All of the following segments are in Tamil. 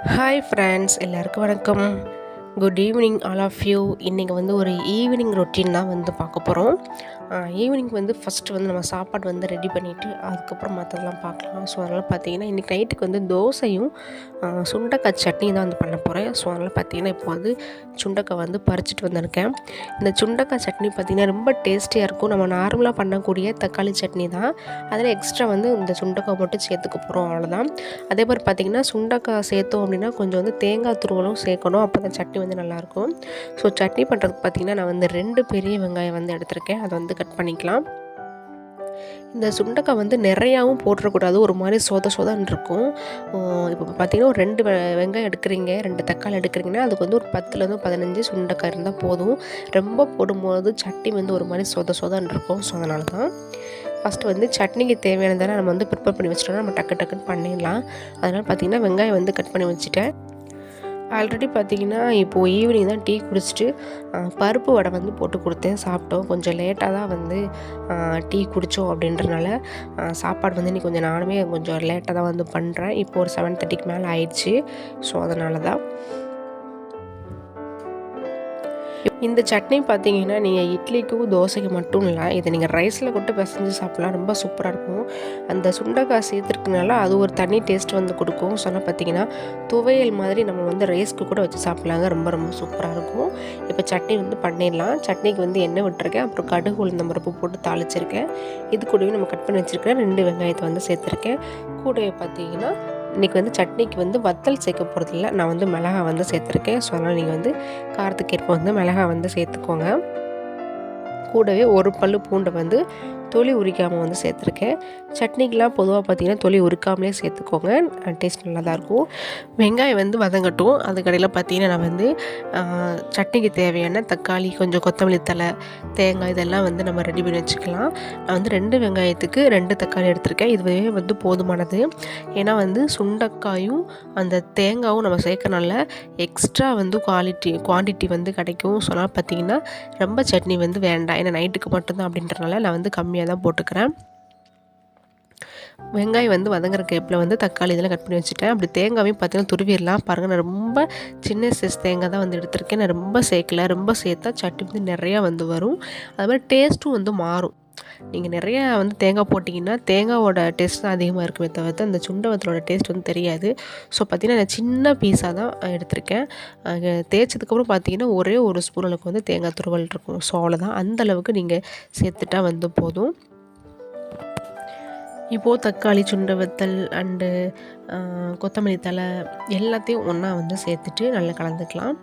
ஹாய் ஃப்ரெண்ட்ஸ், எல்லாருக்கும் வணக்கம். Good evening all of you. இன்றைக்கி வந்து ஒரு ஈவினிங் ரொட்டீன் தான் வந்து பார்க்க போகிறோம். ஈவினிங் வந்து ஃபஸ்ட்டு வந்து நம்ம சாப்பாடு வந்து ரெடி பண்ணிவிட்டு அதுக்கப்புறம் மற்றதெல்லாம் பார்க்கலாம். ஸோ அதனால் பார்த்திங்கன்னா இன்றைக்கி நைட்டுக்கு வந்து தோசையும் சுண்டக்காய் சட்னி தான் வந்து பண்ண போகிறேன். ஸோ அதனால் பார்த்திங்கன்னா இப்போ வந்து சுண்டக்காய் வந்து பறிச்சிட்டு வந்திருக்கேன். இந்த சுண்டக்காய் சட்னி பார்த்திங்கன்னா ரொம்ப டேஸ்டியாக இருக்கும். நம்ம நார்மலாக பண்ணக்கூடிய தக்காளி சட்னி தான், அதில் எக்ஸ்ட்ரா வந்து இந்த சுண்டக்காய் மட்டும் சேர்த்துக்க போகிறோம், அவ்வளோதான். அதே மாதிரி பார்த்திங்கன்னா சுண்டக்காய் சேர்த்தோம் அப்படின்னா கொஞ்சம் வந்து தேங்காய் துருவலும் சேர்க்கணும், அப்போ தான் சட்னி வந்து நல்லாயிருக்கும். ஸோ சட்னி பண்ணுறதுக்கு பார்த்திங்கன்னா நான் வந்து 2 பெரிய வெங்காயம் வந்து எடுத்திருக்கேன். அதை வந்து கட் பண்ணிக்கலாம். இந்த சுண்டக்காய் வந்து நிறையாவும் போட்டுறக்கூடாது, ஒரு மாதிரி சொதன்னு இருக்கும். இப்போ பார்த்திங்கன்னா ஒரு 2 வெங்காயம் எடுக்கிறீங்க, 2 தக்காளி எடுக்கிறீங்கன்னா அதுக்கு வந்து ஒரு 10லேருந்து 15 சுண்டக்காய் இருந்தால் போதும். ரொம்ப போடும்போது சட்னி வந்து ஒரு மாதிரி சொதன்னு இருக்கும். ஸோ அதனால தான் ஃபஸ்ட்டு வந்து சட்னிக்கு தேவையானதான நம்ம வந்து ப்ரிப்பேர் பண்ணி வச்சிட்டோம்னா நம்ம டக்குன்னு பண்ணிடலாம். அதனால் பார்த்திங்கன்னா வெங்காயம் வந்து கட் பண்ணி வச்சுட்டேன். ஆல்ரெடி பார்த்திங்கன்னா இப்போது ஈவினிங் தான் டீ குடிச்சிட்டு பருப்பு வடை வந்து போட்டு கொடுத்தேன், சாப்பிட்டோம். கொஞ்சம் லேட்டாக தான் வந்து டீ குடித்தோம் அப்படின்றனால சாப்பாடு வந்து இன்றைக்கி கொஞ்சம் நானுமே கொஞ்சம் லேட்டாக தான் வந்து பண்ணுறேன். இப்போ ஒரு 7:30க்கு மேலே ஆயிடுச்சு. ஸோ அதனால தான் இந்த சட்னி பார்த்திங்கன்னா நீங்கள் இட்லிக்கும் தோசைக்கு மட்டும் இல்லை, இதை நீங்கள் ரைஸில் கொண்டு பிசைஞ்சு சாப்பிட்லாம், ரொம்ப சூப்பராக இருக்கும். அந்த சுண்டைக்காய் சேர்த்துருக்கனால அது ஒரு தனி டேஸ்ட் வந்து கொடுக்கும். சொன்னால் பார்த்திங்கன்னா துவையல் மாதிரி நம்ம வந்து ரைஸ்க்கு கூட வச்சு சாப்பிட்லாங்க, ரொம்ப சூப்பராக இருக்கும். இப்போ சட்னி வந்து பண்ணிடலாம். சட்னிக்கு வந்து எண்ணெய் விட்டுருக்கேன், அப்புறம் கடுகு உளுந்தம் பருப்பு போட்டு தாளிச்சிருக்கேன். இது கூடவே நம்ம கட் பண்ணி வச்சுருக்கேன் 2 வெங்காயத்தை வந்து சேர்த்துருக்கேன். கூடவே பார்த்திங்கன்னா இன்றைக்கி வந்து சட்னிக்கு வந்து வத்தல் சேர்க்க போகிறதில்ல, நான் வந்து மிளகா வந்து சேர்த்துருக்கேன். ஸோ அதனால் நீங்கள் வந்து காரத்துக்கு ஏற்ப வந்து மிளகா வந்து சேர்த்துக்கோங்க. கூடவே ஒரு பல் பூண்டை வந்து தொலி உரிக்காமல் வந்து சேர்த்துருக்கேன். சட்னிக்கெலாம் பொதுவாக பார்த்திங்கன்னா தொலி உரிக்காமலே சேர்த்துக்கோங்க, டேஸ்ட் நல்லா தான் இருக்கும். வெங்காயம் வந்து வதங்கட்டும். அதுக்கடையில் பார்த்திங்கன்னா நான் வந்து சட்னிக்கு தேவையான தக்காளி, கொஞ்சம் கொத்தமல்லி தழை, தேங்காய் இதெல்லாம் வந்து நம்ம ரெடி பண்ணி வச்சுக்கலாம். நான் வந்து 2 வெங்காயத்துக்கு 2 தக்காளி எடுத்திருக்கேன். இதுவே வந்து போதுமானது. ஏன்னா வந்து சுண்டைக்காயும் அந்த தேங்காயும் நம்ம சேர்க்கறனால எக்ஸ்ட்ரா வந்து குவான்டிட்டி வந்து கிடைக்கும். சொன்னால் பார்த்திங்கன்னா ரொம்ப சட்னி வந்து வேண்டாம், ஏன்னா நைட்டுக்கு மட்டும்தான் அப்படின்றனால நான் வந்து கம்மியாக தான் போட்டுக்கிறேன். வெங்காயம் வந்து வதங்குற கேப்பில் வந்து தக்காளி இதெல்லாம் கட் பண்ணி வச்சுட்டேன். அப்படி தேங்காயும் பார்த்திங்கன்னா துருவிடலாம். பாருங்கள், நான் ரொம்ப சின்ன சைஸ் தேங்காய் தான் வந்து எடுத்திருக்கேன். நான் ரொம்ப சேர்க்கல, ரொம்ப சேர்த்தா சட்னி வந்து நிறையா வந்து வரும். அது மாதிரி டேஸ்ட்டும் வந்து மாறும். நீங்கள் நிறையா வந்து தேங்காய் போட்டிங்கன்னா தேங்காயோட டேஸ்ட் தான் அதிகமாக இருக்குமே தவிர்த்து அந்த சுண்டவத்தலோட டேஸ்ட் வந்து தெரியாது. ஸோ பார்த்திங்கன்னா நான் சின்ன பீஸாக தான் எடுத்திருக்கேன். தேய்ச்சதுக்கப்புறம் பார்த்திங்கன்னா ஒரே ஒரு ஸ்பூன் அளவுக்கு வந்து தேங்காய் துருவல் இருக்கும். ஸோ அவ்வளோதான், அந்தளவுக்கு நீங்கள் சேர்த்துட்டா வந்து போதும். இப்போது தக்காளி, சுண்டை வத்தல் அண்டு கொத்தமல்லி தழை எல்லாத்தையும் ஒன்றா வந்து சேர்த்துட்டு நல்லா கலந்துக்கலாம்.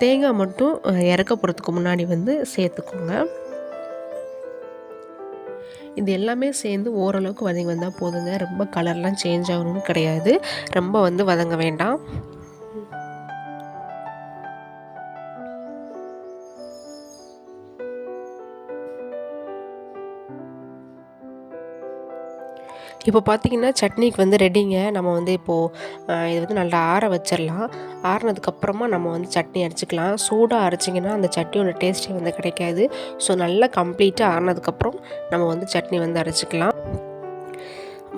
தேங்காய் மட்டும் இறக்க போகிறதுக்கு முன்னாடி வந்து சேர்த்துக்கோங்க. இது எல்லாமே சேர்ந்து ஓரளவுக்கு வதங்கி வந்தால் போதுங்க. ரொம்ப கலர்லாம் சேஞ்ச் ஆகணும்னு கிடையாது, ரொம்ப வந்து வதங்க வேண்டாம். இப்போ பார்த்திங்கன்னா சட்னிக்கு வந்து ரெடிங்க. நம்ம வந்து இப்போது இது வந்து நல்லா ஆற வச்சிடலாம். ஆறினதுக்கப்புறமா நம்ம வந்து சட்னி அரைச்சிக்கலாம். சூடாக அரைச்சிங்கன்னா அந்த சட்னியோட டேஸ்ட்டே வந்து கிடைக்காது. ஸோ நல்லா கம்ப்ளீட்டாக ஆறினதுக்கப்புறம் நம்ம வந்து சட்னி வந்து அரைச்சிக்கலாம்.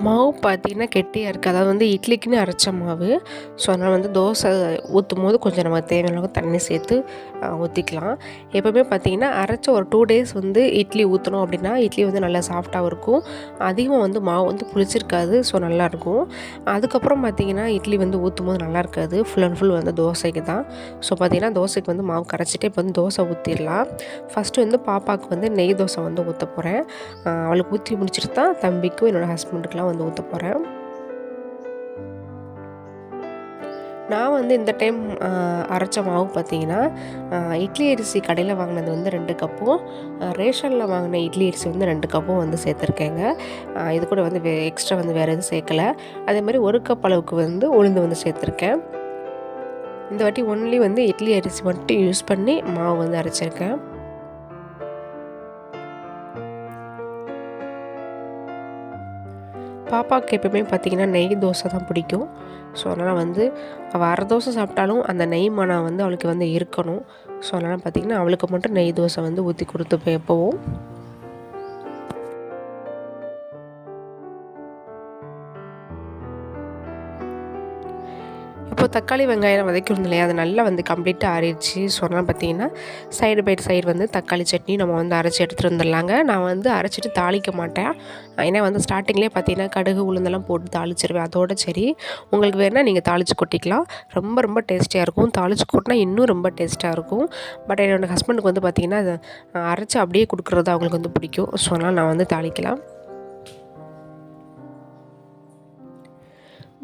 மாவு பார்த்திங்கன்னா கெட்டியாக இருக்குது, அதாவது வந்து இட்லிக்குன்னு அரைச்ச மாவு. ஸோ அதனால் வந்து தோசை ஊற்றும் போது கொஞ்சம் நம்ம தேவையான அளவுக்கு தண்ணி சேர்த்து ஊற்றிக்கலாம். எப்போவுமே பார்த்திங்கன்னா அரைச்ச ஒரு 2 டேஸ் வந்து இட்லி ஊற்றணும் அப்படின்னா இட்லி வந்து நல்லா சாஃப்டாகவும் இருக்கும், அதிகமாக வந்து மாவு வந்து புளிச்சிருக்காது. ஸோ நல்லாயிருக்கும். அதுக்கப்புறம் பார்த்திங்கன்னா இட்லி வந்து ஊற்றும் போது நல்லா இருக்காது, ஃபுல் அண்ட் ஃபுல் வந்து தோசைக்கு தான். ஸோ பார்த்திங்கன்னா தோசைக்கு வந்து மாவு கரைச்சிட்டு இப்போ வந்து தோசை ஊற்றிடலாம். ஃபஸ்ட்டு வந்து பாப்பாவுக்கு வந்து நெய் தோசை வந்து ஊற்ற போகிறேன். அவளுக்கு ஊற்றி முடிச்சுட்டு தான் தம்பிக்கும் என்னோடய ஹஸ்பண்டுக்குலாம் வந்து ஊற்ற போகிறேன். நான் வந்து இந்த டைம் அரைச்ச மாவு பார்த்திங்கன்னா இட்லி அரிசி கடையில் வாங்கினது வந்து 2 கப்பும், ரேஷனில் வாங்கின இட்லி அரிசி வந்து 2 கப்பும் வந்து சேர்த்துருக்கேங்க. இது கூட வந்து எக்ஸ்ட்ரா வந்து வேறு எதுவும் சேர்க்கலை. அதே மாதிரி 1 கப் அளவுக்கு வந்து உளுந்து வந்து சேர்த்துருக்கேன். இந்த வாட்டி ஒன்லி வந்து இட்லி அரிசி மட்டும் யூஸ் பண்ணி மாவு வந்து அரைச்சிருக்கேன். பாப்பாவுக்கு எப்போயுமே பார்த்திங்கன்னா நெய் தோசை தான் பிடிக்கும். ஸோ அதனால் வந்து அவள் அரை தோசை சாப்பிட்டாலும் அந்த நெய் மனம் வந்து அவளுக்கு வந்து இருக்கணும். ஸோ அதனால் பார்த்திங்கன்னா அவளுக்கு மட்டும் நெய் தோசை வந்து ஊற்றி கொடுத்துப்பேன் எப்போவும். இப்போது தக்காளி வெங்காயம் வதக்கிருந்தோம் இல்லையா, அது நல்லா வந்து கம்ப்ளீட்டாக ஆறிடுச்சு. ஸோ அதனால் பார்த்திங்கன்னா சைடு பை சைடு வந்து தக்காளி சட்னி நம்ம வந்து அரைச்சி எடுத்துகிட்டு வந்துடலாங்க. நான் வந்து அரைச்சிட்டு தாளிக்க மாட்டேன். ஏன்னா வந்து ஸ்டார்டிங்லேயே பார்த்திங்கன்னா கடுகு உளுந்தெல்லாம் போட்டு தாளிச்சிருவேன். அதோட சரி, உங்களுக்கு வேணால் நீங்கள் தாளித்து கொட்டிக்கலாம். ரொம்ப ரொம்ப டேஸ்டியாக இருக்கும். தாளித்து கொட்டினா இன்னும் ரொம்ப டேஸ்ட்டாக இருக்கும். பட் என்னோடய ஹஸ்பண்டுக்கு வந்து பார்த்திங்கன்னா அதை அரைச்சி அப்படியே கொடுக்குறது அவங்களுக்கு வந்து பிடிக்கும். ஸோ அதனால் நான் வந்து தாளிக்கலாம்.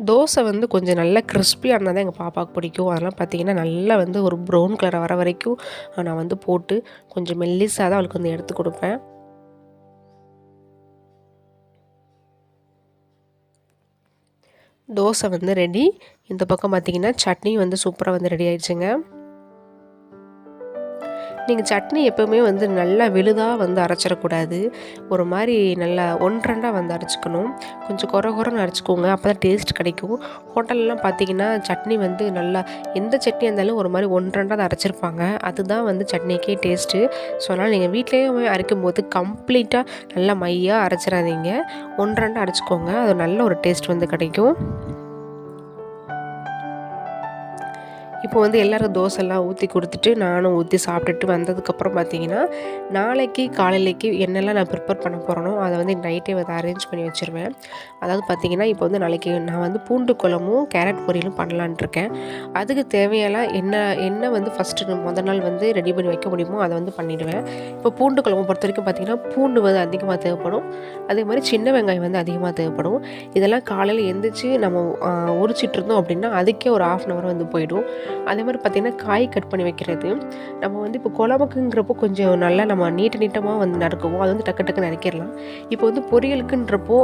தோசை வந்து கொஞ்சம் நல்லா கிறிஸ்பியானால் தான் எங்கள் பாப்பாவுக்கு பிடிக்கும். அதெல்லாம் பார்த்திங்கன்னா நல்லா வந்து ஒரு ப்ரௌன் கலர் வர வரைக்கும் நான் வந்து போட்டு கொஞ்சம் மெல்லிசாக தான் அவளுக்கு வந்து எடுத்து கொடுப்பேன். தோசை வந்து ரெடி. இந்த பக்கம் பார்த்திங்கன்னா சட்னி வந்து சூப்பராக வந்து ரெடி ஆயிடுச்சுங்க. நீங்கள் சட்னி எப்போவுமே வந்து நல்லா விழுதாக வந்து அரைச்சிடக்கூடாது. ஒரு மாதிரி நல்லா ஒன்றரெண்டாக வந்து அரைச்சிக்கணும். கொஞ்சம் குறன்னு அரைச்சிக்கோங்க. அப்போ தான் டேஸ்ட் கிடைக்கும். ஹோட்டல்லாம் பார்த்தீங்கன்னா சட்னி வந்து நல்லா எந்த சட்னியாக இருந்தாலும் ஒரு மாதிரி ஒன்றரெண்டாக தான் அரைச்சிருப்பாங்க. அதுதான் வந்து சட்னிக்கே டேஸ்ட்டு. ஸோ அதனால் நீங்கள் வீட்டிலேயே அரைக்கும் போது கம்ப்ளீட்டாக நல்லா மையாக அரைச்சிடாதீங்க. ஒன்றரெண்டாக அரைச்சிக்கோங்க. அது நல்ல ஒரு டேஸ்ட் வந்து கிடைக்கும். இப்போ வந்து எல்லோரும் தோசைலாம் ஊற்றி கொடுத்துட்டு நானும் ஊற்றி சாப்பிட்டுட்டு வந்ததுக்கப்புறம் பார்த்திங்கன்னா நாளைக்கு காலையிலேக்கு என்னெல்லாம் நான் ப்ரிப்பேர் பண்ண போகிறேனோ அதை வந்து நைட்டே வந்து அரேஞ்ச் பண்ணி வச்சுருவேன். அதாவது பார்த்திங்கன்னா இப்போ வந்து நாளைக்கு நான் வந்து பூண்டு குழம்பும் கேரட் பொரியலும் பண்ணலான்ட்டு இருக்கேன். அதுக்கு தேவையெல்லாம் என்ன வந்து ஃபஸ்ட்டு முதல் நாள் வந்து ரெடி பண்ணி வைக்க முடியுமோ அதை வந்து பண்ணிவிடுவேன். இப்போ பூண்டு குழம்பு பொறுத்த வரைக்கும் பார்த்திங்கன்னா பூண்டு வந்து அதிகமாக தேவைப்படும். அதே மாதிரி சின்ன வெங்காயம் வந்து அதிகமாக தேவைப்படும். இதெல்லாம் காலையில் எழுந்திரிச்சு நம்ம உரிச்சிட்டு இருந்தோம் அப்படின்னா அதுக்கே ஒரு 1/2 hour வந்து போயிடும். அதே மாதிரி பார்த்திங்கன்னா காய் கட் பண்ணி வைக்கிறது, நம்ம வந்து இப்போ குழம்புக்குங்கிறப்போ கொஞ்சம் நல்லா நம்ம நீட்டமாக வந்து நறுக்குவோம். அது வந்து டக்கு நறுக்கிடலாம். இப்போ வந்து பொரியலுக்குன்றப்போ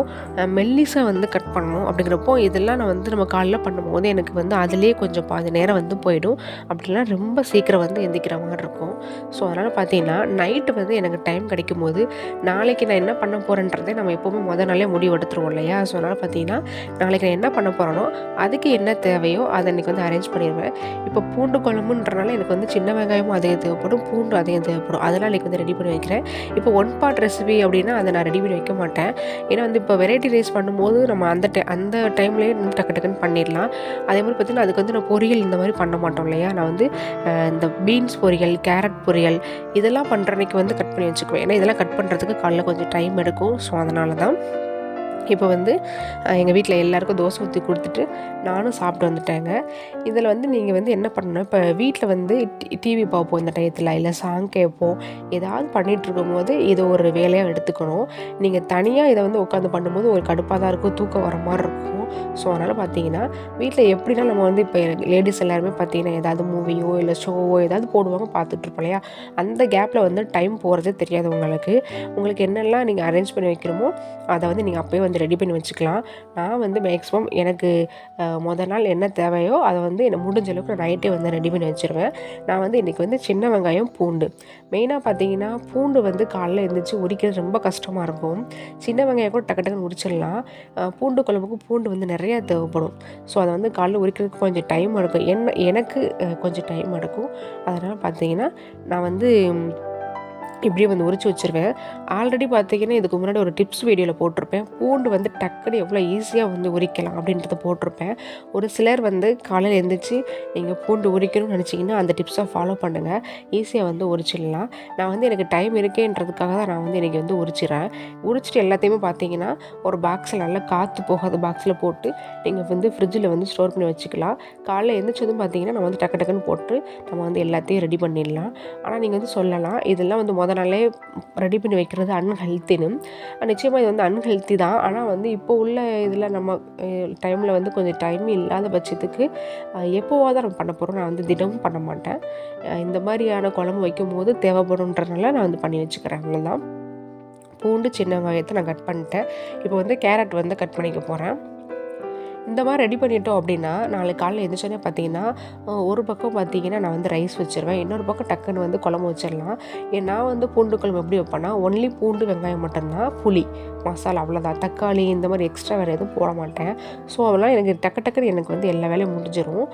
மெல்லிசாக வந்து கட் பண்ணணும். அப்படிங்கிறப்போ இதெல்லாம் நான் வந்து நம்ம காலையில் பண்ணும்போது எனக்கு வந்து அதிலே கொஞ்சம் பாதி நேரம் வந்து போயிடும். அப்படிலாம் ரொம்ப சீக்கிரம் வந்து எந்திக்கிற மாதிரி இருக்கும். ஸோ அதனால் பார்த்திங்கன்னா நைட்டு வந்து எனக்கு டைம் கிடைக்கும் போது நாளைக்கு நான் என்ன பண்ண போகிறேன்றதை நம்ம எப்போவுமே முதல் நாளே முடிவு எடுத்துருவோம் இல்லையா. ஸோ அதனால் பார்த்திங்கன்னா நாளைக்கு நான் என்ன பண்ண போகிறேனோ அதுக்கு என்ன தேவையோ அதை இன்றைக்கி வந்து அரேஞ்ச் பண்ணிடுவேன். இப்போ பூண்டு குழம்புன்றனால எனக்கு வந்து சின்ன வெங்காயமும் அதிகம் தேவைப்படும், பூண்டு அதிகம் தேவைப்படும். அதெல்லாம் எனக்கு வந்து ரெடி பண்ணி வைக்கிறேன். இப்போ 1 part ரெசிபி அப்படின்னா அதை நான் ரெடி பண்ணி வைக்க மாட்டேன். ஏன்னா வந்து இப்போ வெரைட்டி ரைஸ் பண்ணும்போது நம்ம அந்த டைம்லேயே டக்குன்னு பண்ணிடலாம். அதே மாதிரி பார்த்திங்கன்னா அதுக்கு வந்து நான் பொரியல் இந்த மாதிரி பண்ண மாட்டோம் இல்லையா. நான் வந்து இந்த பீன்ஸ் பொரியல், கேரட் பொரியல் இதெல்லாம் பண்ணுற அன்றைக்கி வந்து கட் பண்ணி வச்சுக்குவேன். ஏன்னா இதெல்லாம் கட் பண்ணுறதுக்கு காலைல கொஞ்சம் டைம் எடுக்கும். ஸோ அதனால தான் இப்போ வந்து எங்கள் வீட்டில் எல்லாேருக்கும் தோசை ஊற்றி கொடுத்துட்டு நானும் சாப்பிட்டு வந்துட்டேங்க. இதில் வந்து நீங்கள் வந்து என்ன பண்ணணும், இப்போ வீட்டில் வந்து டிவி பார்ப்போம் இந்த டயத்தில், இல்லை சாங் கேட்போம், ஏதாவது பண்ணிகிட்ருக்கும் போது இதை ஒரு வேலையாக எடுத்துக்கணும். நீங்கள் தனியாக இதை வந்து உட்காந்து பண்ணும்போது ஒரு கடுப்பாக தான் இருக்கும், தூக்கம் வர மாதிரி இருக்கும். ஸோ அதனால் பார்த்தீங்கன்னா வீட்டில் எப்படின்னா நம்ம வந்து இப்போ லேடிஸ் எல்லாருமே பார்த்தீங்கன்னா ஏதாவது மூவியோ இல்லை ஷோவோ ஏதாவது போடுவாங்க, பார்த்துட்ருப்போம் இல்லையா. அந்த கேப்பில் வந்து டைம் போகிறதே தெரியாது உங்களுக்கு என்னெல்லாம் நீங்கள் அரேஞ்ச் பண்ணி வைக்கிறோமோ அதை வந்து நீங்கள் அப்போயே வந்து ரெடி பண்ணி வச்சுக்கலாம். நான் வந்து மேக்ஸிமம் எனக்கு முதல் நாள் என்ன தேவையோ அதை வந்து எனக்கு முடிஞ்ச அளவுக்கு நான் நைட்டே வந்து ரெடி பண்ணி வச்சுருவேன். நான் வந்து இன்றைக்கி வந்து சின்ன வெங்காயம், பூண்டு மெயினாக பார்த்தீங்கன்னா பூண்டு வந்து காலைல எழுந்திரிச்சு உரிக்கிறது ரொம்ப கஷ்டமாக இருக்கும். சின்ன வெங்காயம் கூட டக்குன்னு உரிச்சிடலாம். பூண்டு குழம்புக்கு பூண்டு வந்து நிறையா தேவைப்படும். ஸோ அதை வந்து காலைல உரிக்கிறதுக்கு கொஞ்சம் டைம் எடுக்கும். எனக்கு கொஞ்சம் டைம் எடுக்கும். அதனால் பார்த்தீங்கன்னா நான் வந்து இப்படியே வந்து உரிச்சு வச்சுருவேன். ஆல்ரெடி பார்த்திங்கன்னா இதுக்கு முன்னாடி ஒரு டிப்ஸ் வீடியோவில் போட்டிருப்பேன். பூண்டு வந்து டக்குன்னு எவ்வளோ ஈஸியாக வந்து உரிக்கலாம் அப்படின்றத போட்டிருப்பேன். ஒரு சிலர் வந்து காலையில் எழுந்திரிச்சு நீங்கள் பூண்டு உரிக்கணும்னு நினச்சிங்கன்னா அந்த டிப்ஸை ஃபாலோ பண்ணுங்கள், ஈஸியாக வந்து உரிச்சிடலாம். நான் வந்து எனக்கு டைம் இருக்கேன்றதுக்காக தான் நான் வந்து இன்றைக்கி வந்து உரிச்சிட்டு எல்லாத்தையுமே பார்த்திங்கன்னா ஒரு பாக்ஸில் நல்லா காற்று போகாத பாக்ஸில் போட்டு நீங்கள் வந்து ஃப்ரிட்ஜில் வந்து ஸ்டோர் பண்ணி வச்சுக்கலாம். காலையில் எழுந்திரிச்சதும் பார்த்திங்கன்னா நம்ம வந்து டக்குன்னு போட்டு நம்ம வந்து எல்லாத்தையும் ரெடி பண்ணிடலாம். ஆனால் நீங்கள் வந்து சொல்லலாம் இதெல்லாம் வந்து முதல் நாளே ரெடி பண்ணி வைக்கிறது அன்ஹெல்த்தின்னு. நிச்சயமாக இது வந்து அன்ஹெல்த்தி தான். ஆனால் வந்து இப்போ உள்ள இதில் நம்ம டைமில் வந்து கொஞ்சம் டைம் இல்லாத பட்சத்துக்கு எப்போவாக தான் நம்ம பண்ண போகிறோம். நான் வந்து தினமும் பண்ண மாட்டேன். இந்த மாதிரியான குழம்பு வைக்கும் போது தேவைப்படுன்றதுனால நான் வந்து பண்ணி வச்சுக்கிறேன். அவ்வளோதான். பூண்டு, சின்ன வெங்காயத்தை நான் கட் பண்ணிட்டேன். இப்போ வந்து கேரட் வந்து கட் பண்ணிக்க போகிறேன். இந்த மாதிரி ரெடி பண்ணிட்டோம் அப்படின்னா நாளைக்கு காலையில் எழுந்திரிச்சோன்னே பார்த்தீங்கன்னா ஒரு பக்கம் பார்த்தீங்கன்னா நான் வந்து ரைஸ் வச்சுருவேன், இன்னொரு பக்கம் டக்குன்னு வந்து குழம்பு வச்சிடலாம். நான் வந்து பூண்டு குழம்பு எப்படி வைப்பேன்னா ஒன்லி பூண்டு வெங்காயம் மட்டும்தான், புளி மசாலா அவ்வளோதான், தக்காளி இந்த மாதிரி எக்ஸ்ட்ரா வேறு எதுவும் போட மாட்டேன். ஸோ அதெல்லாம் எனக்கு டக்குன்னு எனக்கு வந்து எல்லா வேலையும் முடிஞ்சிடும்.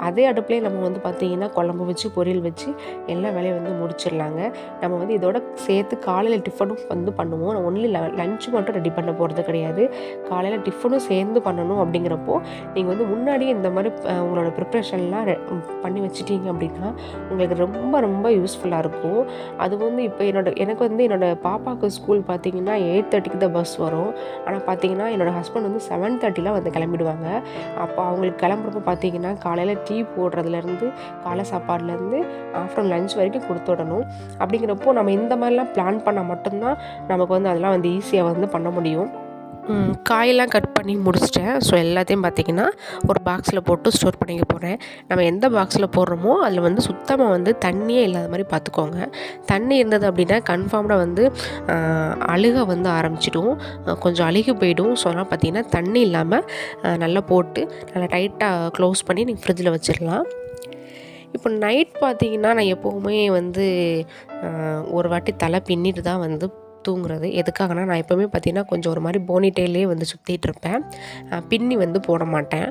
அதே அடுப்புலேயே நம்ம வந்து பார்த்திங்கன்னா குழம்பு வச்சு பொரியல் வச்சு எல்லா வேலையும் வந்து முடிச்சிடலாங்க. நம்ம வந்து இதோட சேர்த்து காலையில் டிஃபனும் வந்து பண்ணுவோம். நான் ஒன்லி லஞ்சு மட்டும் ரெடி பண்ண போகிறது கிடையாது, காலையில் டிஃபனும் சேர்ந்து பண்ணணும் அப்படிங்கிறப்போ நீங்கள் வந்து முன்னாடியே இந்த மாதிரி உங்களோட ப்ரிப்ரேஷன்லாம் பண்ணி வச்சுட்டீங்க அப்படின்னா உங்களுக்கு ரொம்ப ரொம்ப யூஸ்ஃபுல்லாக இருக்கும். அது வந்து இப்போ எனக்கு வந்து என்னோடய பாப்பாவுக்கு ஸ்கூல் பார்த்திங்கன்னா 8:30க்கு தான் பஸ் வரும். ஆனால் பார்த்திங்கன்னா என்னோடய ஹஸ்பண்ட் வந்து 7:30லாம் வந்து கிளம்பிடுவாங்க. அப்போ அவங்களுக்கு கிளம்புறப்போ பார்த்திங்கன்னா காலையில் டீ போடுறதுலேருந்து காலை சாப்பாடுலேருந்து ஆஃப்டர்நூன் லஞ்ச் வரைக்கும் கொடுத்து விடணும். அப்படிங்கிறப்போ நம்ம இந்த மாதிரிலாம் பிளான் பண்ணால் மட்டும்தான் நமக்கு வந்து அதெல்லாம் வந்து ஈஸியாக வந்து பண்ண முடியும். காயெல்லாம் கட் பண்ணி முடிச்சிட்டேன். ஸோ எல்லாத்தையும் பார்த்திங்கன்னா ஒரு பாக்ஸில் போட்டு ஸ்டோர் பண்ணிக்க போகிறேன். நம்ம எந்த பாக்ஸில் போடுறோமோ அதில் வந்து சுத்தமாக வந்து தண்ணியே இல்லாத மாதிரி பார்த்துக்கோங்க. தண்ணி இருந்தது அப்படின்னா கன்ஃபார்ம்டாக வந்து அழுக வந்து ஆரம்பிச்சிடும், கொஞ்சம் அழுகி போயிடும். ஸோ அதனால் பார்த்திங்கன்னா தண்ணி இல்லாமல் நல்லா போட்டு நல்லா டைட்டாக க்ளோஸ் பண்ணி நீங்கள் ஃப்ரிட்ஜில் வச்சிடலாம். இப்போ நைட் பார்த்திங்கன்னா நான் எப்போவுமே வந்து ஒரு வாட்டி தலை பின்னிட்டு தான் வந்து தூங்குறது. எதுக்காகனா நான் எப்போவுமே பார்த்திங்கன்னா கொஞ்சம் ஒரு மாதிரி போனிடெயிலே வந்து சுற்றிட்டுருப்பேன், பின்னி வந்து போட மாட்டேன்.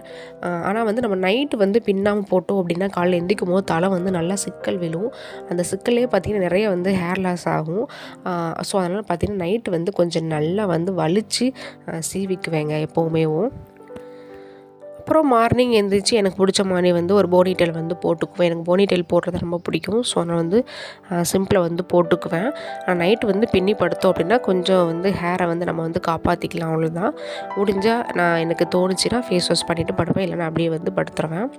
ஆனால் வந்து நம்ம நைட்டு வந்து பின்னாமல் போட்டோம் அப்படின்னா காலையில் எந்திரிக்கும் போது தலை வந்து நல்லா சிக்கல் விழும். அந்த சிக்கல்லே பார்த்திங்கன்னா நிறைய வந்து ஹேர் லாஸ் ஆகும். ஸோ அதனால் பார்த்திங்கன்னா நைட்டு வந்து கொஞ்சம் நல்லா வந்து வலித்து சீவிக்குவேங்க எப்போவுமேவும். அப்புறம் மார்னிங் எழுந்திரிச்சு எனக்கு பிடிச்ச மாதிரி வந்து ஒரு போனிடெயில் வந்து போட்டுக்குவேன். எனக்கு போனிடெயில் போடுறது ரொம்ப பிடிக்கும். ஸோ நான் வந்து சிம்பிளாக வந்து போட்டுக்குவேன். நைட்டு வந்து பின்னி படுத்தோம் அப்படின்னா கொஞ்சம் வந்து ஹேரை வந்து நம்ம வந்து காப்பாற்றிக்கலாம், அவ்வளோதான். முடிஞ்சால் நான் எனக்கு தோணுச்சுன்னா ஃபேஸ் வாஷ் பண்ணிவிட்டு படுப்பேன், இல்லைனா அப்படியே வந்து படுத்துருவேன்.